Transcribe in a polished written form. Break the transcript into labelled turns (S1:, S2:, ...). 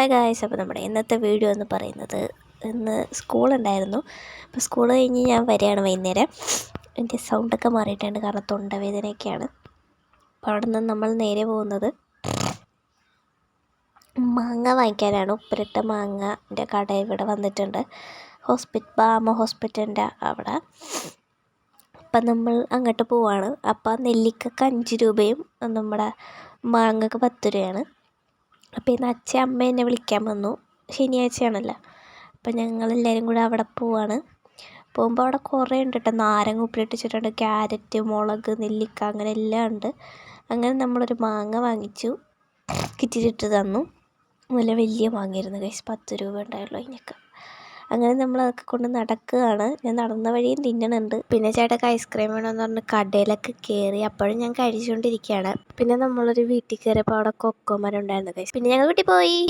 S1: Hi guys, അപ്പോൾ നമ്മുടെ ഇന്നത്തെ വീഡിയോ എന്ന് പറയുന്നത് ഇന്ന് സ്കൂളുണ്ടായിരുന്നു. അപ്പോൾ സ്കൂൾ കഴിഞ്ഞ് ഞാൻ വരികയാണ് വൈകുന്നേരം. എൻ്റെ സൗണ്ടൊക്കെ മാറിയിട്ടുണ്ട്, കാരണം തൊണ്ടവേദനയൊക്കെയാണ്. അപ്പോൾ അവിടെ നിന്ന് നമ്മൾ നേരെ പോകുന്നത് മാങ്ങ വാങ്ങിക്കാനാണ്. ഉപ്പിലിട്ട മാങ്ങൻ്റെ കട ഇവിടെ വന്നിട്ടുണ്ട്, ബാമ ഹോസ്പിറ്റലിൻ്റെ അവിടെ. അപ്പം നമ്മൾ അങ്ങോട്ട് പോവാണ്. അപ്പം നെല്ലിക്കക്ക് 5 രൂപയും നമ്മുടെ മാങ്ങക്ക് 10 രൂപയാണ്. അപ്പോൾ ഇന്ന് അമ്മ എന്നെ വിളിക്കാൻ വന്നു, ശനിയാഴ്ചയാണല്ലോ. അപ്പം ഞങ്ങളെല്ലാവരും കൂടെ അവിടെ പോവാണ്. പോകുമ്പോൾ അവിടെ കുറേ ഉണ്ട് കേട്ടോ. നാരങ്ങ ഉപ്പിലിട്ട് വെച്ചിട്ടുണ്ട്, ക്യാരറ്റ്, മുളക്, നെല്ലിക്ക, അങ്ങനെ എല്ലാം ഉണ്ട്. അങ്ങനെ നമ്മളൊരു മാങ്ങ വാങ്ങിച്ചു, കിറ്റിലിട്ട് തന്നു. നല്ല വലിയ മാങ്ങയായിരുന്നു ഗൈസ്, 10 രൂപ ഉണ്ടായുള്ളൂ അതിനൊക്കെ. അങ്ങനെ നമ്മളതൊക്കെ കൊണ്ട് നടക്കുകയാണ്. ഞാൻ നടന്ന വഴിയും തിന്നണുണ്ട്. പിന്നെ ചേട്ടക്ക് ഐസ്ക്രീം വേണമെന്ന് പറഞ്ഞ് കടയിലൊക്കെ കയറി. അപ്പോഴും ഞാൻ കഴിച്ചുകൊണ്ടിരിക്കുകയാണ്. പിന്നെ നമ്മളൊരു വീട്ടിൽ കയറിയപ്പോൾ അവിടെ കൊക്കോ മരം ഉണ്ടായിരുന്നു ഗൈസ്. പിന്നെ ഞങ്ങൾ വീട്ടിൽ പോയി.